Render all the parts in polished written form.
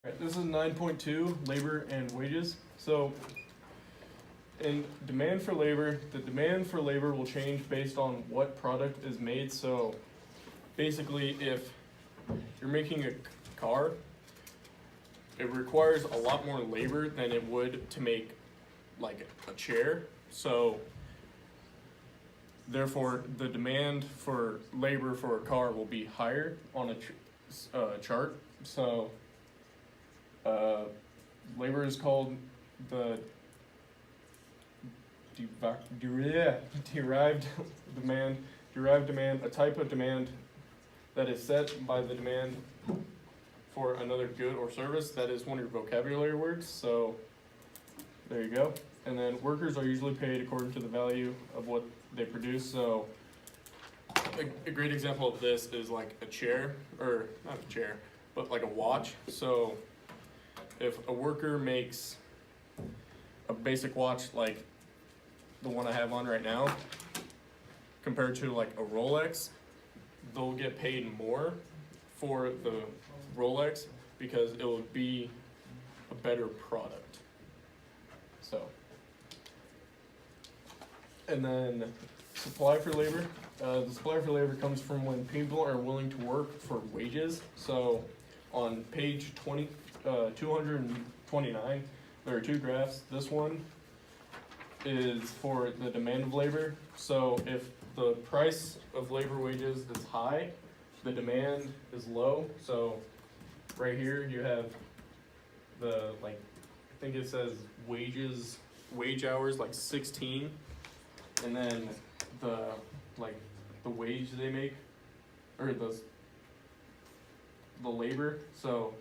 Alright, this is 9.2, labor and wages. So, in demand for labor, the demand for labor will change based on what product is made. So, basically, if you're making a car, it requires a lot more labor than it would to make like a chair. So, therefore, the demand for labor for a car will be higher on a chart. So, labor is called the derived demand, a type of demand that is set by the demand for another good or service. That is one of your vocabulary words. So there you go. And then workers are usually paid according to the value of what they produce. So a great example of this is like a chair, or not a chair, but like a watch. So if a worker makes a basic watch like the one I have on right now, compared to like a Rolex, they'll get paid more for the Rolex because it will be a better product. So, and then supply for labor. The supply for labor comes from when people are willing to work for wages. So on page 229, there are two graphs. This one is for the demand of labor. So if the price of labor wages is high, the demand is low. So right here you have the, like, I think it says wage hours, like 16, and then the wage they make, or the labor. So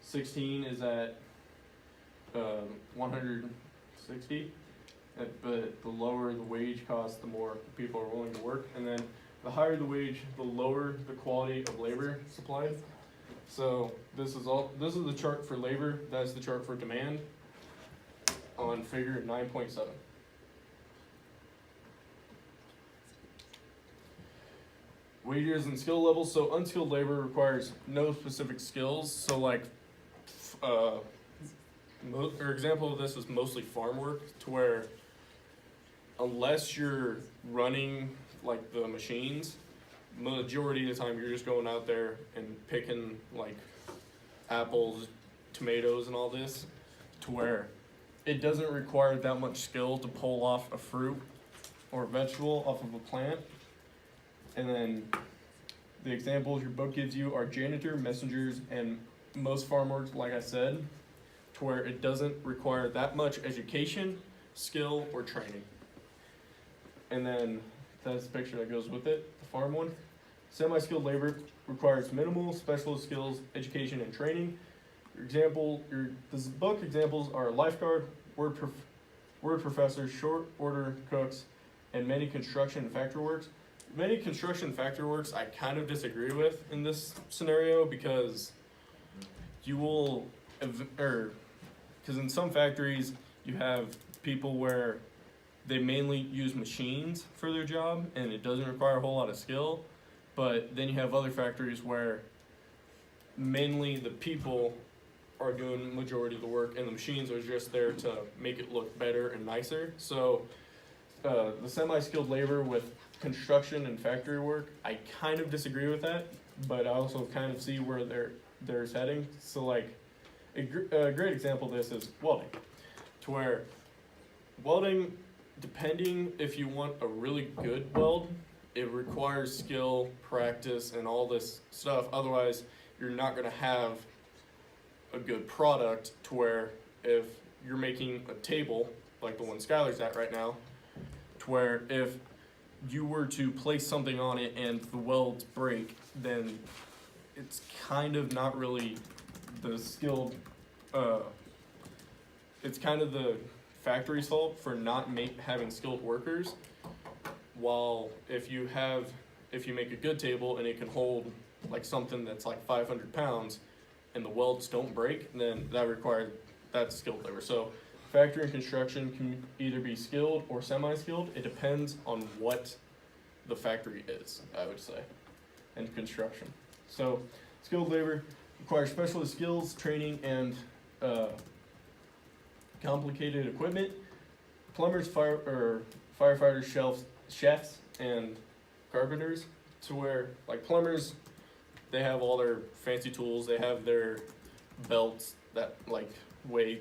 16 is at 160, but the lower the wage cost, the more people are willing to work. And then the higher the wage, the lower the quality of labor supplied. So this is the chart for labor. That's the chart for demand on figure 9.7. Wages and skill levels. So unskilled labor requires no specific skills. So like, or example of this is mostly farm work, to where unless you're running like the machines, majority of the time you're just going out there and picking like apples, tomatoes, and all this, to where it doesn't require that much skill to pull off a fruit or a vegetable off of a plant. And then the examples your book gives you are janitor, messengers, and most farm work, like I said, to where it doesn't require that much education, skill, or training. And then that's the picture that goes with it, the farm one. Semi-skilled labor requires minimal specialist skills, education, and training. This book examples are lifeguard, word professor, short order cooks, and many construction and factory works. Many construction and factory works I kind of disagree with in this scenario, because you will, because in some factories you have people where they mainly use machines for their job and it doesn't require a whole lot of skill. But then you have other factories where mainly the people are doing the majority of the work and the machines are just there to make it look better and nicer. So the semi-skilled labor with construction and factory work, I kind of disagree with that, but I also kind of see where they're heading. So like a great example of this is welding, to where welding, depending if you want a really good weld, it requires skill, practice, and all this stuff. Otherwise, you're not going to have a good product, to where if you're making a table, like the one Skylar's at right now, to where if you were to place something on it and the welds break, then it's kind of not really the skilled, it's kind of the factory's fault for not having skilled workers. While if you make a good table and it can hold like something that's like 500 pounds and the welds don't break, then that's skilled labor. So factory and construction can either be skilled or semi-skilled. It depends on what the factory is, I would say, and construction. So skilled labor, require specialist skills, training, and complicated equipment. Plumbers, firefighters, chefs, and carpenters. To where, like, plumbers, they have all their fancy tools. They have their belts that like weigh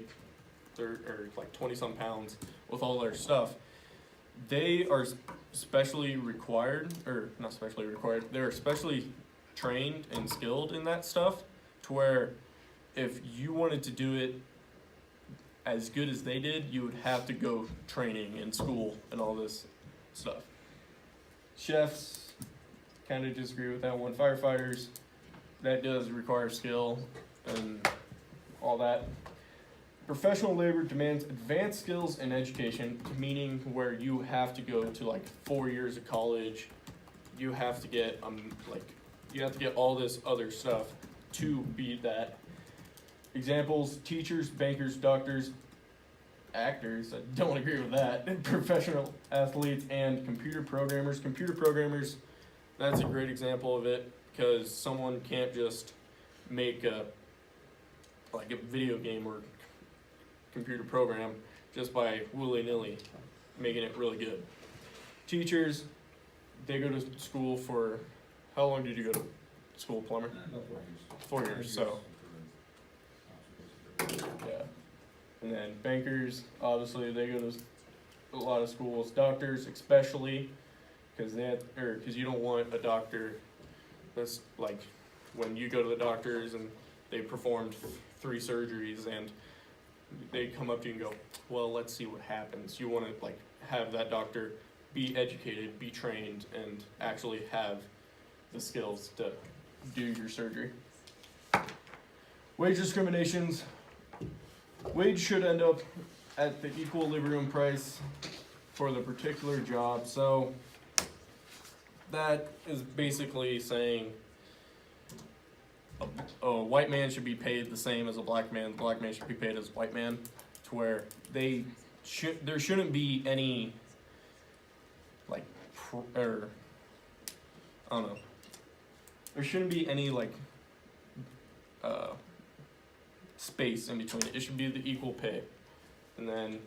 or like 20-some pounds with all their stuff. They are specially required, or not specially required, they're specially trained and skilled in that stuff, to where if you wanted to do it as good as they did, you would have to go training and school and all this stuff. Chefs, kind of disagree with that one. Firefighters, that does require skill and all that. Professional labor demands advanced skills and education, meaning where you have to go to like 4 years of college. You have to get you have to get all this other stuff to be that. Examples: teachers, bankers, doctors, actors. I don't agree with that. And professional athletes and computer programmers. Computer programmers, that's a great example of it, because someone can't just make a video game or computer program just by willy-nilly making it really good. Teachers, they go to school for, how long did you go to school, plumber? 4 years, so, yeah. And then bankers, obviously, they go to a lot of schools. Doctors, especially, because you don't want a doctor that's like, when you go to the doctors and they performed 3 surgeries and they come up to you and go, well, let's see what happens. You want to like have that doctor be educated, be trained, and actually have the skills to do your surgery. Wage discriminations. Wage should end up at the equilibrium price for the particular job. So that is basically saying a white man should be paid the same as a black man. The black man should be paid as a white man, to where there shouldn't be any like there shouldn't be any like space in between it. It should be the equal pay. And then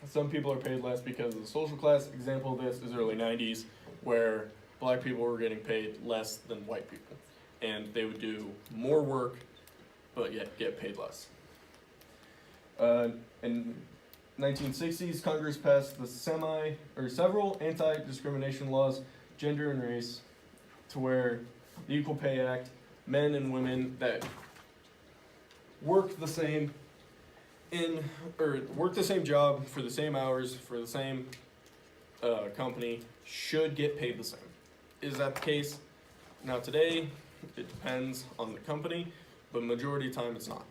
some people are paid less because of the social class. Example of this is early 90s, where black people were getting paid less than white people, and they would do more work but yet get paid less. In 1960s, Congress passed the several anti-discrimination laws, gender and race, to where the Equal Pay Act, men and women that work the same job for the same hours for the same company should get paid the same. Is that the case? Now today, it depends on the company, but majority of the time it's not.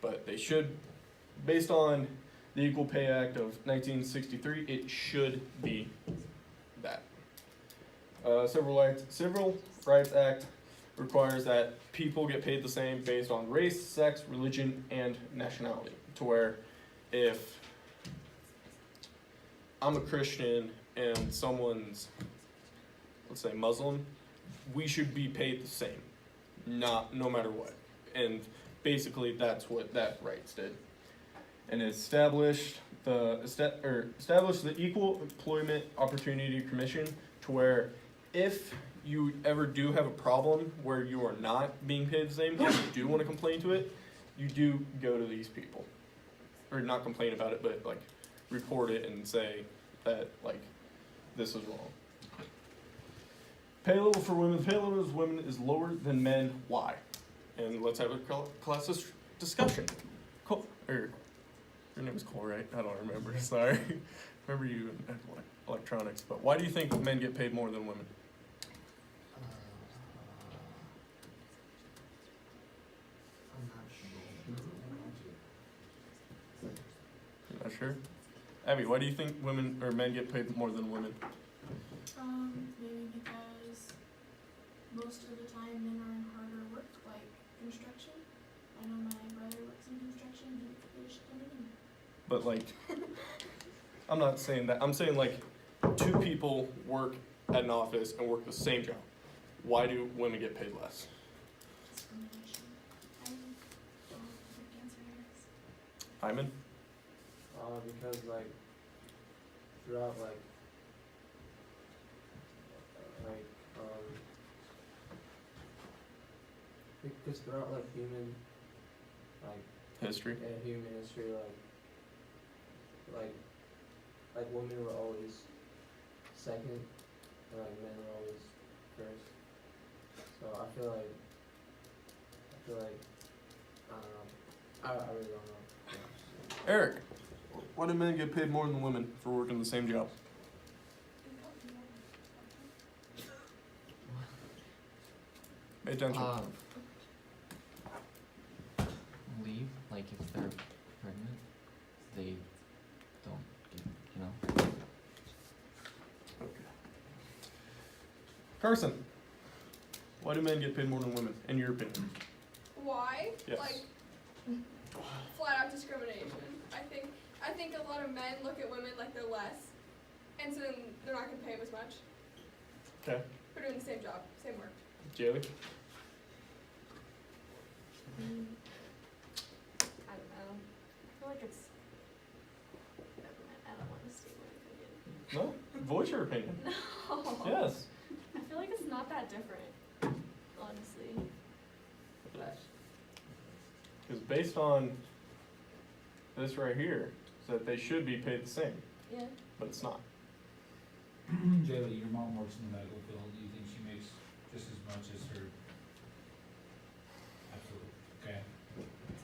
But they should, based on the Equal Pay Act of 1963, it should be that. Civil Rights Act requires that people get paid the same based on race, sex, religion, and nationality. To where if I'm a Christian and someone's, let's say, Muslim, we should be paid the same, no matter what. And basically that's what that rights did. And it established the Equal Employment Opportunity Commission, to where if you ever do have a problem where you are not being paid the same, if you do want to complain to it, you do go to these people. Or not complain about it, but like report it and say that like this is wrong. Pay level for women. Pay level for women is lower than men. Why? And let's have a class discussion. Cole, your name is Cole, right? I don't remember. Sorry. Remember you in electronics. But why do you think men get paid more than women? I'm not sure. You're not sure? Abby, why do you think men get paid more than women? Maybe because most of the time men are in harder work, like construction. I know my brother works in construction, he finished everything. But like, I'm not saying that. I'm saying like 2 people work at an office and work the same job. Why do women get paid less? Discrimination. I don't know what the answer is. Hyman? Because like throughout like because throughout like human History? human history like women were always second and like men were always first. So I feel like I don't know. I really don't know. Yeah. Eric? Why do men get paid more than women for working the same job? Pay attention. Leave, like if they're pregnant, they don't get, you know. Okay. Carson? Why do men get paid more than women, in your opinion? Why? Yes. Like flat out discrimination. I think a lot of men look at women like they're less, and so then they're not gonna pay them as much Okay. for doing the same job, same work. Jaylee? I don't know. I feel like it's. Never mind. I don't want to state my opinion. No? Voice your opinion. No. Yes. I feel like it's not that different, honestly. But Because based on this right here, is that they should be paid the same, yeah. but it's not. Jaylee, your mom works in the medical field, do you think she makes just as much as her? Absolutely, okay.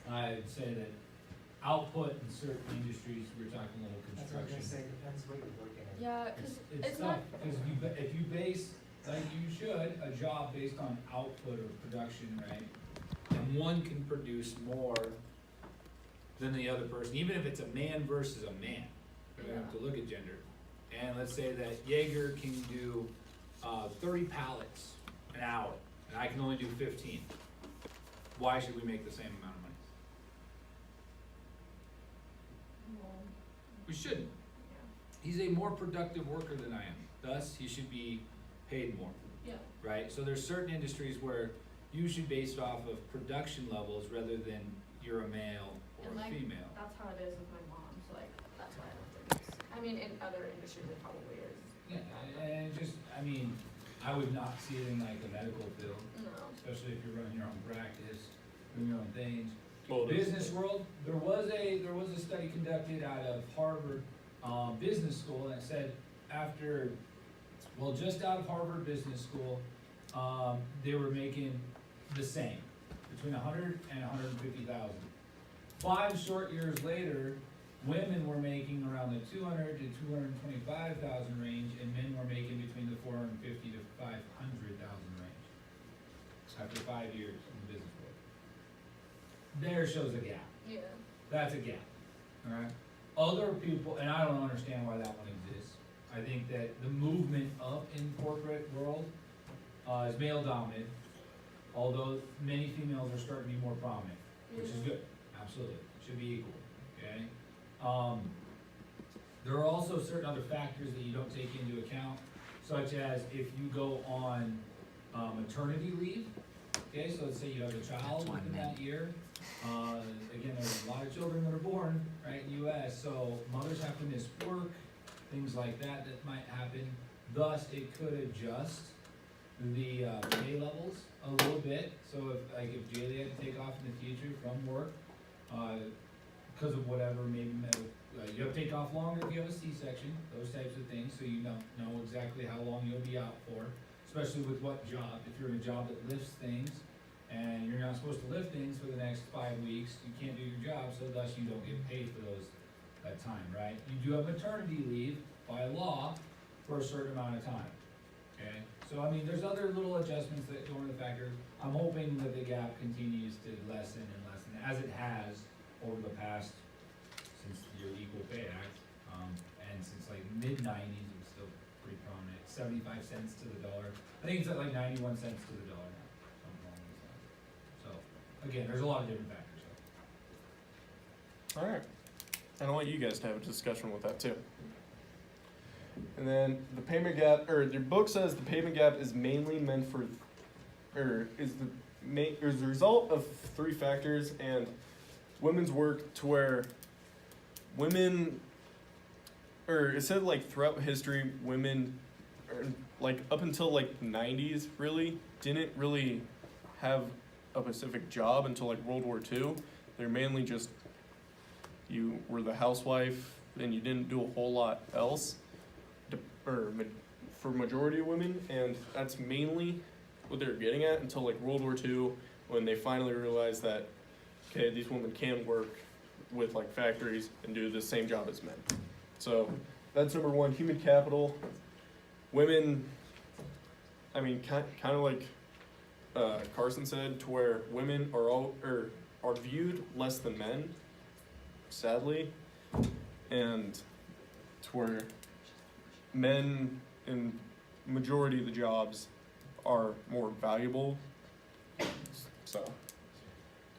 I'd say that output in certain industries, we're talking a little That's what I was gonna construction. say, depends what you're working at. Yeah, because It's it's not. tough, cause if you base, like you should, a job based on output or production, right? And one can produce more than the other person, even if it's a man versus a man. We don't have to look at gender. And let's say that Jaeger can do 30 pallets an hour, and I can only do 15. Why should we make the same amount of money? Well, We shouldn't. yeah. He's a more productive worker than I am, thus he should be paid more, Yeah. right? So there's certain industries where you should base it off of production levels rather than you're a male or And a like, female. that's how it is with my mom, so like, that's why I don't think it's, I mean, in other industries it probably is. Yeah, and just, I mean, I would not see it in like the medical field, No. especially if you're running your own practice, doing your own things. Well, it is. Business world, there was a study conducted out of Harvard, Business School, and it said just out of Harvard Business School, they were making the same, between 100 and 150,000. 5 short years later, women were making around the 200 to 225,000 range, and men were making between the 450 to 500,000 range. After 5 years in the business world, there shows a gap. Yeah. That's a gap, alright? Other people, and I don't understand why that one exists. I think that the movement up in corporate world, is male dominated, although many females are starting to be more prominent, which is good, absolutely, should be equal, okay? There are also certain other factors that you don't take into account, such as if you go on, maternity leave, okay, so let's say you have a child within that year. Again, there's a lot of children that are born, right, in the US, so mothers have to miss work, things like that might happen. Thus, it could adjust the, pay levels a little bit, so if Jaylee had to take off in the future from work, because of whatever, maybe you have to take off longer if you have a C-section, those types of things, so you don't know exactly how long you'll be out for, especially with what job. If you're in a job that lifts things, and you're not supposed to lift things for the next 5 weeks, you can't do your job, so thus you don't get paid for that time, right? You do have maternity leave by law for a certain amount of time, okay? So, I mean, there's other little adjustments that go into the factor. I'm hoping that the gap continues to lessen and lessen, as it has over the past, since your Equal Pay Act, and since like mid-90s, it was still pretty prominent, 75 cents to the dollar. I think it's at like 91 cents to the dollar now, something along those lines. So, again, there's a lot of different factors, though. Alright. And I want you guys to have a discussion with that too. And then the payment gap, or your book says the payment gap is mainly meant for is the result of three factors, and women's work to where women, or it said like throughout history, women, like up until like 90s, really didn't really have a specific job until like World War II. They're mainly just, you were the housewife and you didn't do a whole lot else, for majority of women, and that's mainly what they were getting at until like World War II, when they finally realized that, okay, these women can work with like factories and do the same job as men. So that's number one, human capital. Women, I mean, kind of like Carson said, to where women are viewed less than men, sadly, and to where men in majority of the jobs are more valuable. So,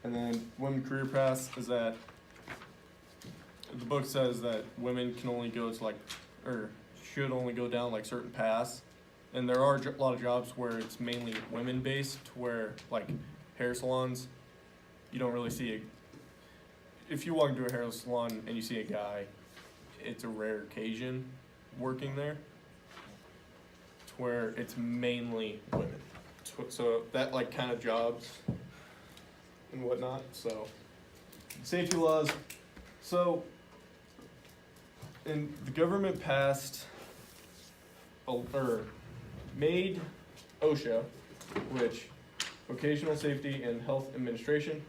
and then women career paths is that the book says that women can only go to like, or should only go down like certain paths. And there are a lot of jobs where it's mainly women based, where like hair salons, you don't really see if you walk into a hair salon and you see a guy, it's a rare occasion working there, to where it's mainly women. So that like kind of jobs and whatnot. So safety laws. So, and the government passed or made OSHA, which Vocational Safety and Health Administration,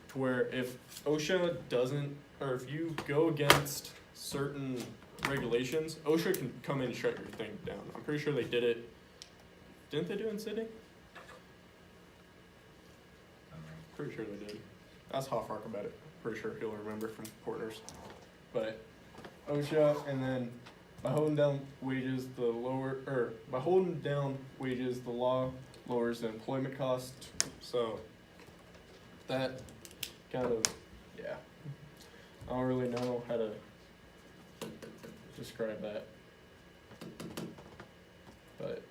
to where if OSHA doesn't, or if you go against certain regulations, OSHA can come in and shut your thing down. I'm pretty sure they did it. Didn't they do it in Sydney? Pretty sure they did. Ask Hoffrock about it. Pretty sure he'll remember from Portner's. But OSHA, and then by holding down wages, the law lowers the employment cost. So that kind of, yeah. I don't really know how to describe that. But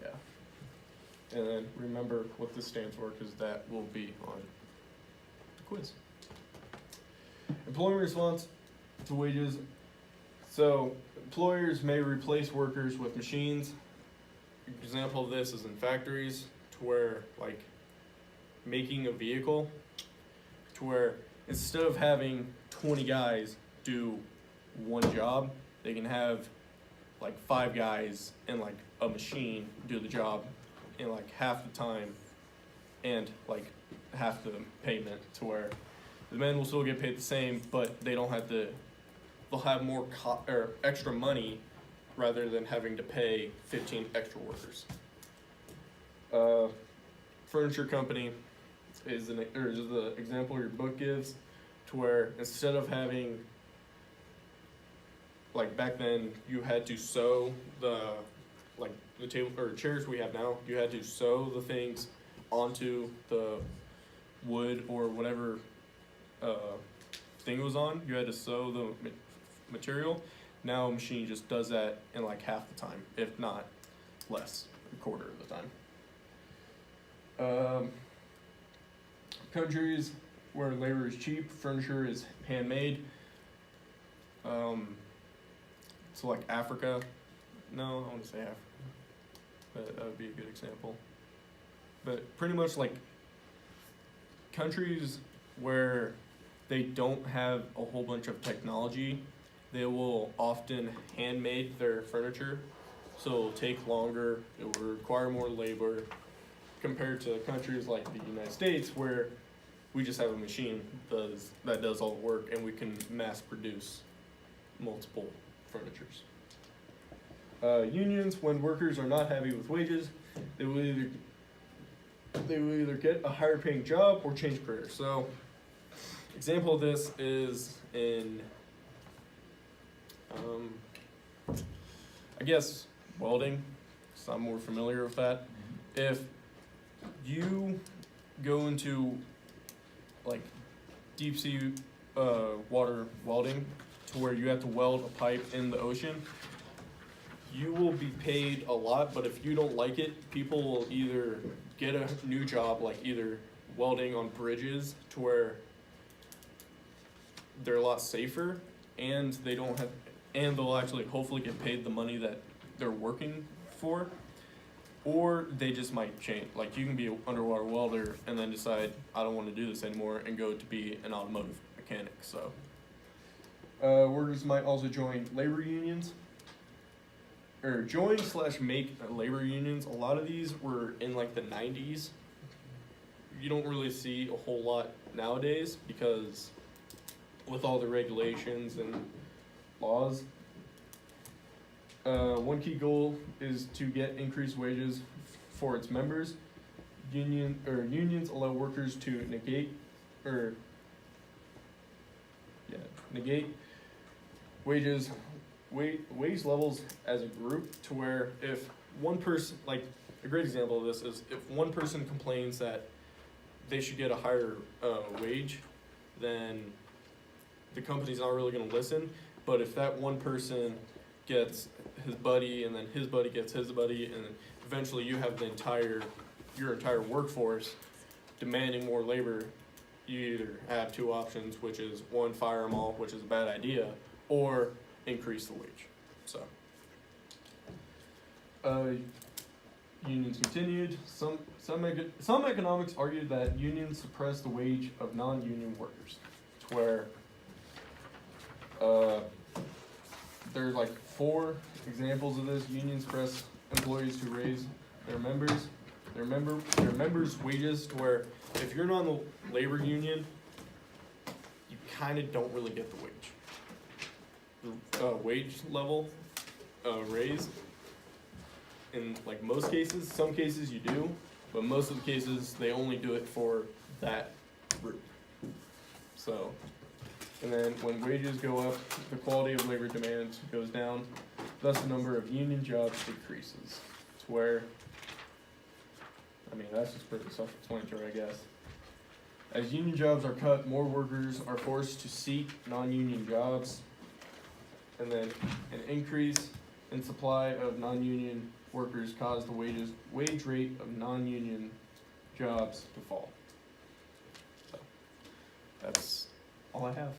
yeah. And then remember what this stands for, because that will be on the quiz. Employment response to wages. So employers may replace workers with machines. Example of this is in factories, to where like making a vehicle, to where instead of having 20 guys do one job, they can have like 5 guys and like a machine do the job in like half the time and like half the payment, to where the men will still get paid the same, but they don't have to, they'll have more or extra money rather than having to pay 15 extra workers. Furniture company is the example your book gives, to where instead of having, like back then, you had to sew the table or chairs we have now, you had to sew the things onto the wood or whatever thing it was on. You had to sew the material. Now a machine just does that in like half the time, if not less, a quarter of the time. Countries where labor is cheap, furniture is handmade. So like Africa, no, I want to say Africa, but that would be a good example. But pretty much like countries where they don't have a whole bunch of technology, they will often handmade their furniture, so it'll take longer, it will require more labor, compared to countries like the United States, where we just have a machine that does all the work, and we can mass produce multiple furnitures. Unions, when workers are not happy with wages, they will either get a higher paying job or change careers. So, example of this is in, I guess, welding, because I'm more familiar with that. If you go into like deep sea water welding, to where you have to weld a pipe in the ocean, you will be paid a lot, but if you don't like it, people will either get a new job, like either welding on bridges to where they're a lot safer, and they don't have, and they'll actually hopefully get paid the money that they're working for, or they just might change. Like you can be an underwater welder and then decide I don't want to do this anymore and go to be an automotive mechanic. So workers might also join labor unions or join/make labor unions. A lot of these were in like the 90s. You don't really see a whole lot nowadays because with all the regulations and laws. One key goal is to get increased wages for its members. Unions allow workers to negate wage levels as a group, to where if one person, like a great example of this is if one person complains that they should get a higher wage, then the company's not really going to listen. But if that one person gets his buddy and then his buddy gets his buddy, and then eventually you have your entire workforce demanding more labor, you either have two options, which is one, fire them all, which is a bad idea, or increase the wage. So unions continued. Some economics argued that unions suppress the wage of non-union workers, to where there's like 4 examples of this. Unions press employees to raise their members' wages, to where if you're not in the labor union, you kind of don't really get the wage level raised. In like most cases, some cases you do, but most of the cases they only do it for that group. So, and then when wages go up, the quality of labor demand goes down, thus the number of union jobs decreases. To where, I mean, that's just pretty self-explanatory, I guess. As union jobs are cut, more workers are forced to seek non-union jobs, and then an increase in supply of non-union workers caused the wage rate of non-union jobs to fall. So, that's all I have.